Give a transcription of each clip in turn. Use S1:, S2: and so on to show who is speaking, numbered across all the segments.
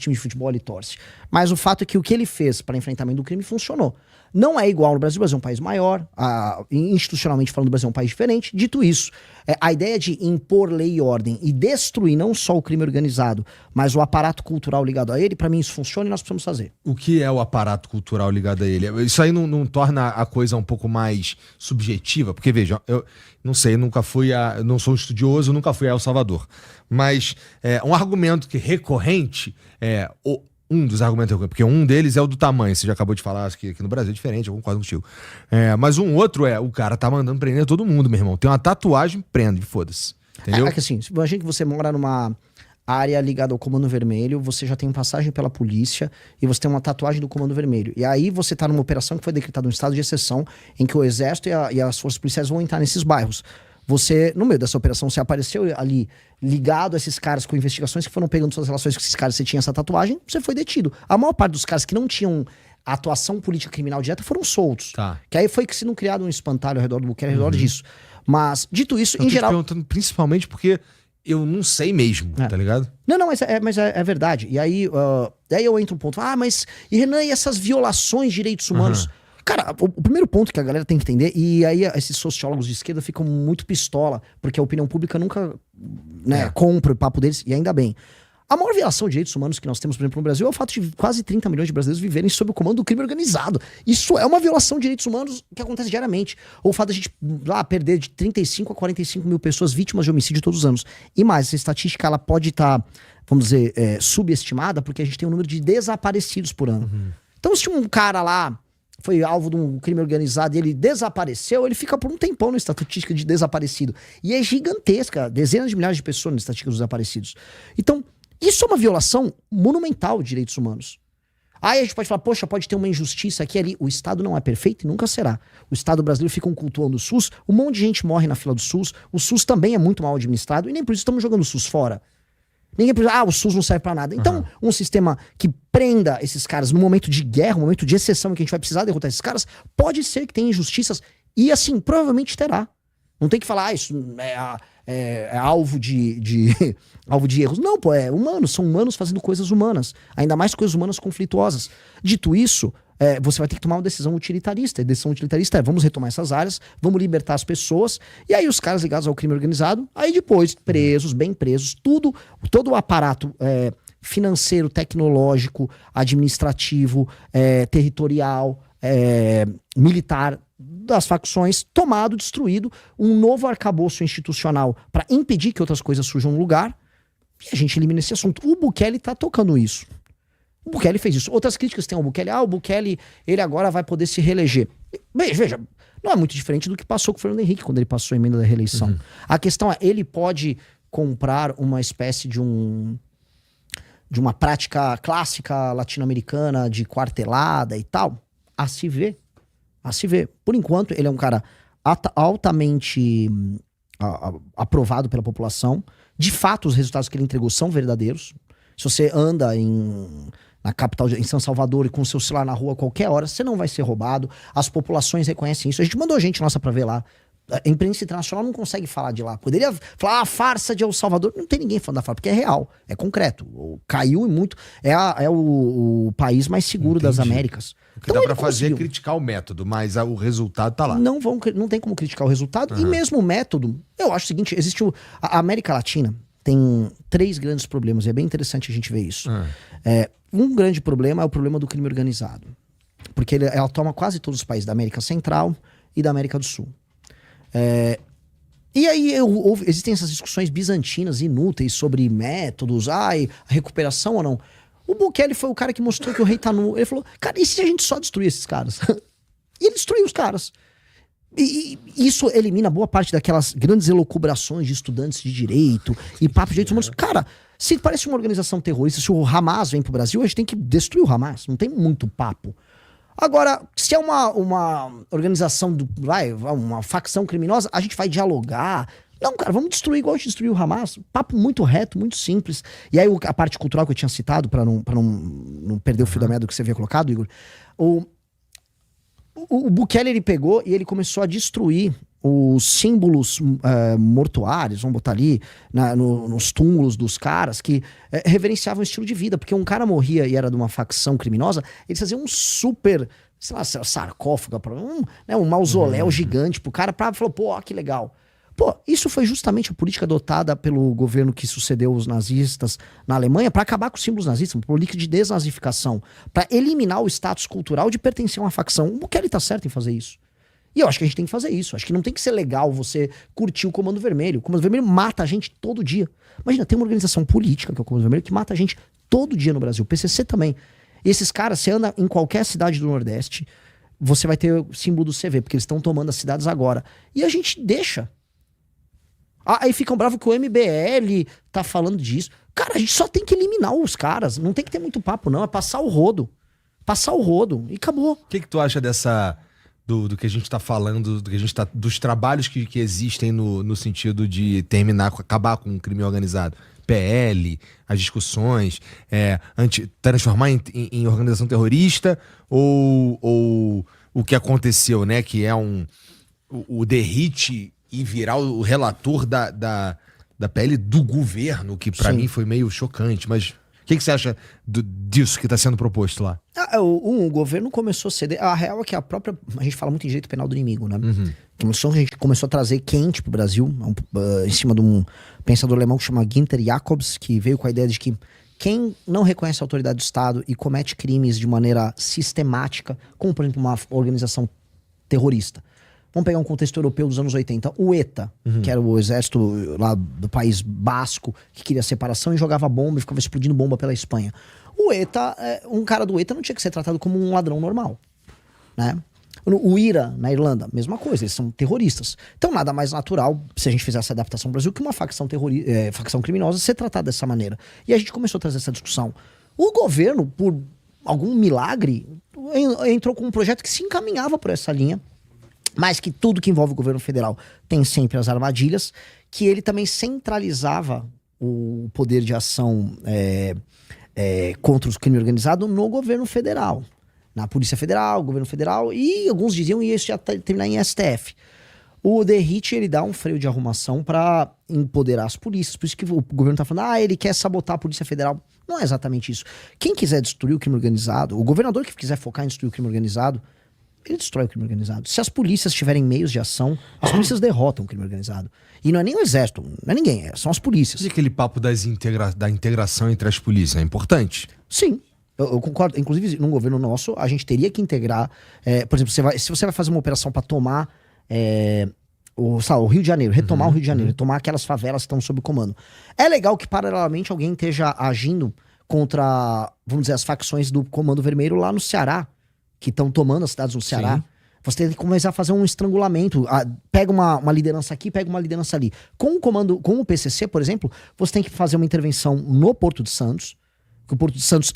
S1: que time de futebol ele torce. Mas o fato é que o que ele fez para enfrentamento do crime funcionou. Não é igual no Brasil. O Brasil é um país maior. Institucionalmente falando, o Brasil é um país diferente. Dito isso, a ideia de impor lei e ordem e destruir não só o crime organizado, mas o aparato cultural ligado a ele, para mim isso funciona e nós precisamos fazer.
S2: O que é o aparato cultural ligado a ele? Isso aí não torna a coisa um pouco mais subjetiva? Porque, veja, eu não sei, não sou um estudioso, nunca fui a El Salvador. Mas um argumento que recorrente um dos argumentos, porque um deles é o do tamanho. Você já acabou de falar que aqui no Brasil é diferente, eu concordo contigo. Mas um outro o cara tá mandando prender todo mundo, meu irmão. Tem uma tatuagem, prende, foda-se. Entendeu?
S1: É que assim, imagina que você mora numa área ligada ao Comando Vermelho, você já tem passagem pela polícia e você tem uma tatuagem do Comando Vermelho. E aí você tá numa operação que foi decretada um estado de exceção em que o Exército e as forças policiais vão entrar nesses bairros. Você, no meio dessa operação, você apareceu ali ligado a esses caras com investigações que foram pegando suas relações com esses caras, você tinha essa tatuagem, você foi detido. A maior parte dos caras que não tinham atuação política criminal direta foram soltos.
S2: Tá.
S1: Que aí foi que se não criado um espantalho ao redor do Bukele, ao redor disso. Mas, dito isso,
S2: eu
S1: em geral...
S2: Eu tô te perguntando principalmente porque eu não sei mesmo, tá ligado?
S1: Não, mas é verdade. E aí, daí eu entro um ponto, mas e Renan, e essas violações de direitos humanos? Cara, o primeiro ponto que a galera tem que entender, e aí esses sociólogos de esquerda ficam muito pistola, porque a opinião pública nunca compra o papo deles, e ainda bem. A maior violação de direitos humanos que nós temos, por exemplo, no Brasil, é o fato de quase 30 milhões de brasileiros viverem sob o comando do crime organizado. Isso é uma violação de direitos humanos que acontece diariamente. Ou o fato de a gente perder de 35 a 45 mil pessoas vítimas de homicídio todos os anos. E mais, essa estatística ela pode estar, vamos dizer, subestimada, porque a gente tem um número de desaparecidos por ano. Então, se um cara lá foi alvo de um crime organizado e ele desapareceu, ele fica por um tempão na estatística de desaparecido. E é gigantesca, dezenas de milhares de pessoas na estatística dos desaparecidos. Então, isso é uma violação monumental de direitos humanos. Aí a gente pode falar, poxa, pode ter uma injustiça aqui e ali. O Estado não é perfeito e nunca será. O Estado brasileiro fica cultuando o SUS, um monte de gente morre na fila do SUS, o SUS também é muito mal administrado e nem por isso estamos jogando o SUS fora. Ninguém precisa, o SUS não serve pra nada. Então, um sistema que prenda esses caras no momento de guerra, no momento de exceção em que a gente vai precisar derrotar esses caras, pode ser que tenha injustiças e assim, provavelmente terá. Não tem que falar, isso é alvo alvo de erros. Não, pô, são humanos fazendo coisas humanas. Ainda mais coisas humanas conflituosas. Dito isso, você vai ter que tomar uma decisão utilitarista. A decisão utilitarista vamos retomar essas áreas, vamos libertar as pessoas, e aí os caras ligados ao crime organizado, aí depois, presos, bem presos, todo o aparato financeiro, tecnológico, administrativo, territorial, militar, das facções, tomado, destruído, um novo arcabouço institucional para impedir que outras coisas surjam no lugar, e a gente elimina esse assunto. O Bukele tá tocando isso. O Bukele fez isso. Outras críticas tem ao Bukele. O Bukele, ele agora vai poder se reeleger. Veja, não é muito diferente do que passou com o Fernando Henrique quando ele passou a emenda da reeleição. A questão é, ele pode comprar uma espécie de uma prática clássica latino-americana de quartelada e tal? A se ver. Por enquanto, ele é um cara altamente aprovado pela população. De fato, os resultados que ele entregou são verdadeiros. Se você anda na capital, em São Salvador, e com o seu celular na rua a qualquer hora, você não vai ser roubado. As populações reconhecem isso. A gente mandou gente nossa pra ver lá. A imprensa internacional não consegue falar de lá. Poderia falar a farsa de El Salvador. Não tem ninguém falando da farsa, porque é real, é concreto. Caiu e muito. É o país mais seguro das Américas.
S2: O que dá pra fazer é criticar o método, mas o resultado tá lá.
S1: Não tem como criticar o resultado. E mesmo o método, eu acho o seguinte, a América Latina tem 3 grandes problemas, e é bem interessante a gente ver isso. Um grande problema é o problema do crime organizado. Porque ela toma quase todos os países da América Central e da América do Sul. E aí existem essas discussões bizantinas inúteis sobre métodos, a recuperação ou não. O Bukele foi o cara que mostrou que o rei tá nu. Ele falou, cara, e se a gente só destruir esses caras? E ele destruiu os caras. E isso elimina boa parte daquelas grandes elucubrações de estudantes de direito e papo de direitos humanos. Cara, se parece uma organização terrorista, se o Hamas vem pro Brasil, a gente tem que destruir o Hamas. Não tem muito papo. Agora, se é uma organização, uma facção criminosa, a gente vai dialogar. Não, cara, vamos destruir igual a gente destruiu o Hamas. Papo muito reto, muito simples. E aí a parte cultural que eu tinha citado, pra não perder o fio da meada do que você havia colocado, Igor. O Bukele, ele pegou e ele começou a destruir os símbolos mortuários, vamos botar ali, nos túmulos dos caras, que reverenciavam o estilo de vida. Porque um cara morria e era de uma facção criminosa, eles faziam um super, sei lá, sarcófago, um mausoléu gigante pro cara, pra falar, pô, ó, que legal. Pô, isso foi justamente a política adotada pelo governo que sucedeu os nazistas na Alemanha para acabar com os símbolos nazistas, por política de desnazificação, para eliminar o status cultural de pertencer a uma facção. O Kelly tá certo em fazer isso. E eu acho que a gente tem que fazer isso. Acho que não tem que ser legal você curtir o Comando Vermelho. O Comando Vermelho mata a gente todo dia. Imagina, tem uma organização política, que é o Comando Vermelho, que mata a gente todo dia no Brasil. O PCC também. E esses caras, você anda em qualquer cidade do Nordeste, você vai ter o símbolo do CV, porque eles estão tomando as cidades agora. E a gente deixa. Aí ficam bravos que o MBL tá falando disso. Cara, a gente só tem que eliminar os caras. Não tem que ter muito papo, não. É passar o rodo. Passar o rodo. E acabou.
S2: O que tu acha dessa... Do que a gente tá falando, dos trabalhos que existem no sentido de acabar com o crime organizado? PL, as discussões, transformar em organização terrorista ou o que aconteceu, né? Que é o Derrite e virar o relator da PL do governo, que pra mim foi meio chocante. Mas o que você acha disso que tá sendo proposto lá?
S1: O governo começou a ceder. A real é que a gente fala muito em direito penal do inimigo, né? A gente começou a trazer quente pro Brasil, em cima de um pensador alemão que chama Günther Jacobs, que veio com a ideia de que quem não reconhece a autoridade do Estado e comete crimes de maneira sistemática, como por exemplo uma organização terrorista. Vamos pegar um contexto europeu dos anos 80. O ETA, que era o exército lá do país basco, que queria separação e jogava bomba e ficava explodindo bomba pela Espanha. O ETA, um cara do ETA não tinha que ser tratado como um ladrão normal, né? O IRA, na Irlanda, mesma coisa, eles são terroristas. Então nada mais natural, se a gente fizer essa adaptação no Brasil, que uma facção criminosa ser tratada dessa maneira. E a gente começou a trazer essa discussão. O governo, por algum milagre, entrou com um projeto que se encaminhava por essa linha, mas que tudo que envolve o governo federal tem sempre as armadilhas, que ele também centralizava o poder de ação contra o crime organizado no governo federal. Na Polícia Federal, governo federal, e alguns diziam que isso já terminar em STF. O Derrite, ele dá um freio de arrumação para empoderar as polícias. Por isso que o governo tá falando, ele quer sabotar a Polícia Federal. Não é exatamente isso. Quem quiser destruir o crime organizado, o governador que quiser focar em destruir o crime organizado, ele destrói o crime organizado. Se as polícias tiverem meios de ação, as polícias derrotam o crime organizado. E não é nem o exército, não é ninguém, são as polícias.
S2: E aquele papo da integração entre as polícias é importante?
S1: Sim, eu concordo. Inclusive, num governo nosso, a gente teria que integrar... por exemplo, se você vai fazer uma operação para tomar o Rio de Janeiro, retomar o Rio de Janeiro, retomar aquelas favelas que estão sob comando. É legal que, paralelamente, alguém esteja agindo contra, vamos dizer, as facções do Comando Vermelho lá no Ceará, que estão tomando as cidades no Ceará. Sim. Você tem que começar a fazer um estrangulamento. Pega uma liderança aqui, pega uma liderança ali. Com o PCC, por exemplo, você tem que fazer uma intervenção no Porto de Santos, que o Porto de Santos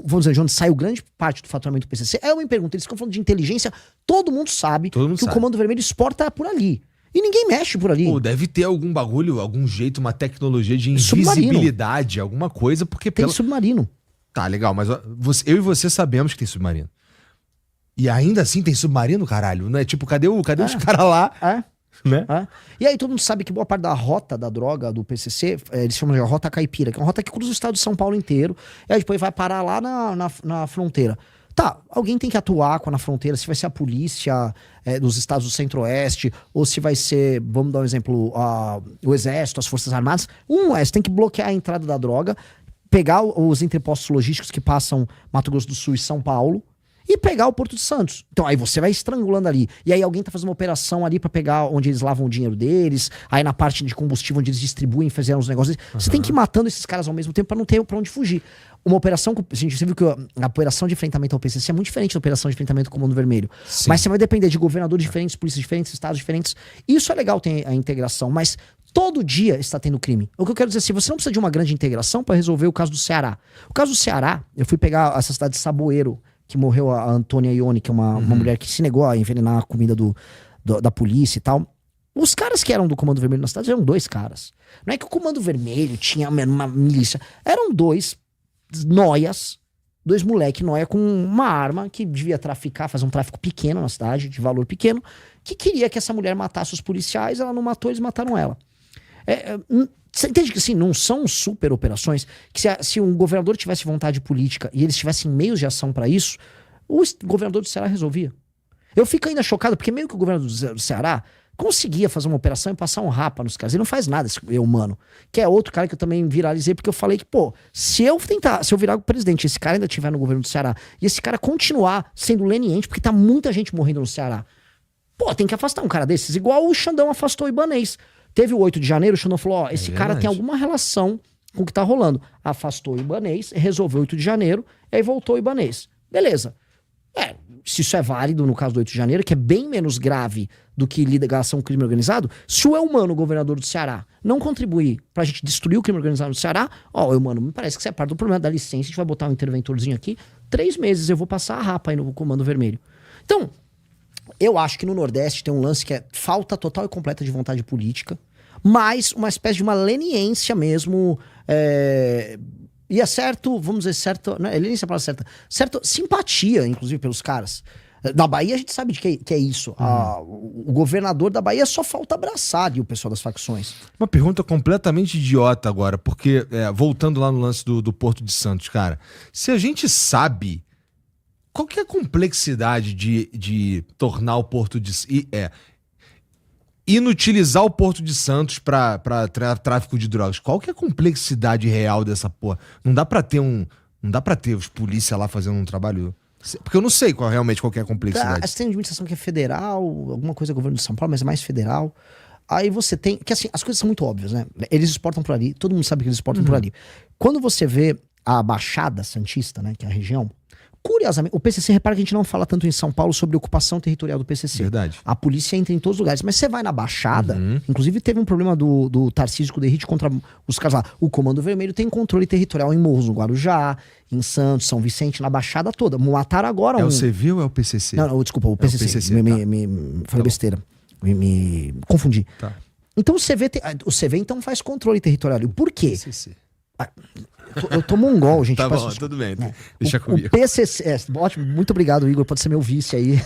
S1: vamos dizer, de onde saiu grande parte do faturamento do PCC. Eu me pergunto, eles ficam falando de inteligência, todo mundo sabe que o Comando Vermelho exporta por ali. E ninguém mexe por ali.
S2: Pô, deve ter algum bagulho, algum jeito, uma tecnologia de invisibilidade, alguma coisa, porque...
S1: Tem submarino.
S2: Tá, legal, mas eu e você sabemos que tem submarino. E ainda assim tem submarino, caralho, né? Tipo, cadê os caras lá? Né?
S1: E aí todo mundo sabe que boa parte da rota da droga do PCC, eles chamam de rota caipira, que é uma rota que cruza o estado de São Paulo inteiro, e aí depois vai parar lá na fronteira. Tá, alguém tem que atuar na fronteira, se vai ser a polícia dos estados do centro-oeste, ou se vai ser, vamos dar um exemplo, o exército, as forças armadas. Você tem que bloquear a entrada da droga, pegar os entrepostos logísticos que passam Mato Grosso do Sul e São Paulo, e pegar o Porto de Santos. Então aí você vai estrangulando ali. E aí alguém tá fazendo uma operação ali pra pegar onde eles lavam o dinheiro deles, aí na parte de combustível onde eles distribuem, fizeram os negócios. Você tem que ir matando esses caras ao mesmo tempo pra não ter pra onde fugir. Uma operação, gente, você viu que a operação de enfrentamento ao PCC é muito diferente da operação de enfrentamento ao Comando Vermelho. Sim. Mas você vai depender de governadores diferentes, polícias diferentes, estados diferentes. Isso é legal, tem a integração, mas todo dia está tendo crime. O que eu quero dizer é assim, você não precisa de uma grande integração pra resolver o caso do Ceará. O caso do Ceará, eu fui pegar essa cidade de Saboeiro, que morreu a Antônia Ione, que é uma mulher que se negou a envenenar a comida da polícia e tal. Os caras que eram do Comando Vermelho na cidade eram 2 caras. Não é que o Comando Vermelho tinha uma milícia. Eram 2 noias 2 moleque nóia com uma arma que devia traficar, fazer um tráfico pequeno na cidade, de valor pequeno, que queria que essa mulher matasse os policiais, ela não matou, eles mataram ela. Você entende que assim, não são super operações, que se um governador tivesse vontade política e eles tivessem meios de ação pra isso, o governador do Ceará resolvia. Eu fico ainda chocado, porque meio que o governador do Ceará conseguia fazer uma operação e passar um rapa nos caras. Ele não faz nada, esse humano. Que é outro cara que eu também viralizei, porque eu falei que, pô, se eu virar o presidente, esse cara ainda estiver no governo do Ceará, e esse cara continuar sendo leniente, porque tá muita gente morrendo no Ceará, pô, tem que afastar um cara desses, igual o Xandão afastou o Ibanez. Teve o 8 de janeiro, o Xandão falou, ó, esse cara tem alguma relação com o que tá rolando. Afastou o Ibanez, resolveu o 8 de janeiro, e aí voltou o Ibanez. Beleza. Se isso é válido no caso do 8 de janeiro, que é bem menos grave do que ligação ao crime organizado, se o Eumano, governador do Ceará, não contribuir pra gente destruir o crime organizado no Ceará, ó, Eumano, me parece que você é parte do problema, dá licença, a gente vai botar um interventorzinho aqui, 3 meses eu vou passar a rapa aí no Comando Vermelho. Então, eu acho que no Nordeste tem um lance que é falta total e completa de vontade política, mas uma espécie de uma leniência mesmo, e é certo, vamos dizer, certo, não, leniência é a palavra certa, certa simpatia, inclusive, pelos caras. Na Bahia a gente sabe de que é isso. O governador da Bahia só falta abraçar ali o pessoal das facções.
S2: Uma pergunta completamente idiota agora, porque, voltando lá no lance do Porto de Santos, cara, se a gente sabe qual que é a complexidade de tornar o Porto de inutilizar o Porto de Santos pra tráfico de drogas, qual que é a complexidade real dessa porra? Não dá pra ter os polícia lá fazendo um trabalho... Porque eu não sei realmente qual que é a complexidade.
S1: Você tem administração que é federal, alguma coisa é governo de São Paulo, mas é mais federal. Aí você tem... Que assim, as coisas são muito óbvias, né? Eles exportam por ali, todo mundo sabe que eles exportam por ali. Quando você vê a Baixada Santista, né, que é a região, curiosamente, o PCC, repara que a gente não fala tanto em São Paulo sobre ocupação territorial do PCC.
S2: Verdade.
S1: A polícia entra em todos os lugares. Mas você vai na Baixada, inclusive teve um problema do Tarcísio com o Derrite contra os caras lá. O Comando Vermelho tem controle territorial em Morros, no Guarujá, em Santos, São Vicente, na Baixada toda. Mataram agora
S2: É o CV ou é o PCC?
S1: Não, desculpa, o PCC.
S2: É o PCC,
S1: Falei besteira. Me confundi.
S2: Tá.
S1: Então o CV então faz controle territorial. Por quê?
S2: PCC.
S1: Eu tô mongol, gente.
S2: Tá bom, tudo bem. Deixa comigo.
S1: O PCC... ótimo, muito obrigado, Igor. Pode ser meu vice aí.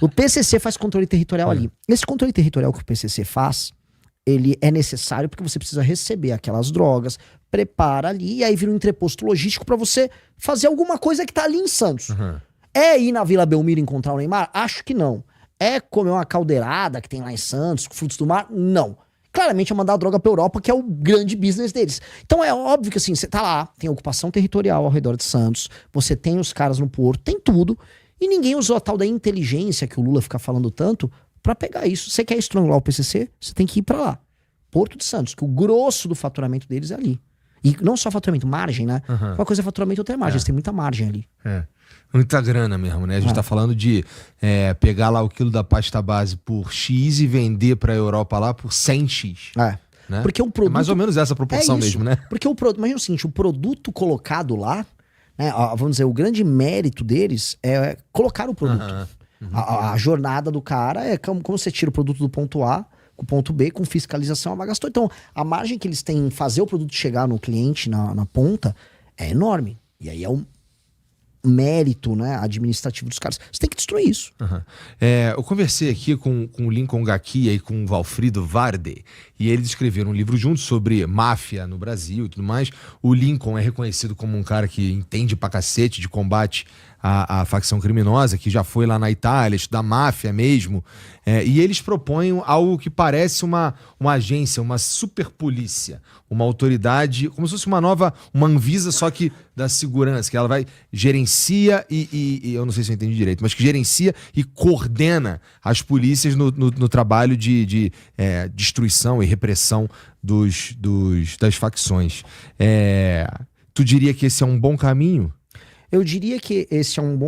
S1: O PCC faz controle territorial ali. Esse controle territorial que o PCC faz, ele é necessário porque você precisa receber aquelas drogas, prepara ali, e aí vira um entreposto logístico pra você fazer alguma coisa que tá ali em Santos. É ir na Vila Belmiro encontrar o Neymar? Acho que não. É comer uma caldeirada que tem lá em Santos, com frutos do mar? Não. Claramente é mandar a droga pra Europa, que é o grande business deles. Então é óbvio que assim, você tá lá, tem ocupação territorial ao redor de Santos, você tem os caras no porto, tem tudo, e ninguém usou a tal da inteligência que o Lula fica falando tanto pra pegar isso. Você quer estrangular o PCC? Você tem que ir pra lá. Porto de Santos, que o grosso do faturamento deles é ali. E não só faturamento, margem, né? Uma coisa é faturamento, outra é margem. Eles têm muita margem ali.
S2: Muita grana mesmo, né? A gente tá falando de pegar lá o quilo da pasta base por X e vender pra Europa lá por 100X. Né?
S1: Porque o produto...
S2: É mais ou menos essa proporção mesmo, né?
S1: Porque imagina o seguinte, o produto colocado lá, né, vamos dizer, o grande mérito deles é colocar o produto. A jornada do cara é como você tira o produto do ponto A com o ponto B, com fiscalização, ela gastou. Então, a margem que eles têm em fazer o produto chegar no cliente, na ponta, é enorme. E aí é um mérito, né, administrativo dos caras. Você tem que destruir isso.
S2: Eu conversei aqui com o Lincoln Gacchia e com o Valfrido Varde, e eles escreveram um livro juntos sobre máfia no Brasil e tudo mais. O Lincoln é reconhecido como um cara que entende pra cacete de combate à facção criminosa, que já foi lá na Itália, estudar máfia mesmo. E eles propõem algo que parece uma agência, uma superpolícia, uma autoridade, como se fosse uma Anvisa, só que da segurança, que ela vai, gerencia e eu não sei se eu entendi direito, mas que gerencia e coordena as polícias no trabalho de destruição e repressão das facções. Tu diria que esse é um bom caminho?
S1: Eu diria que esse é um bom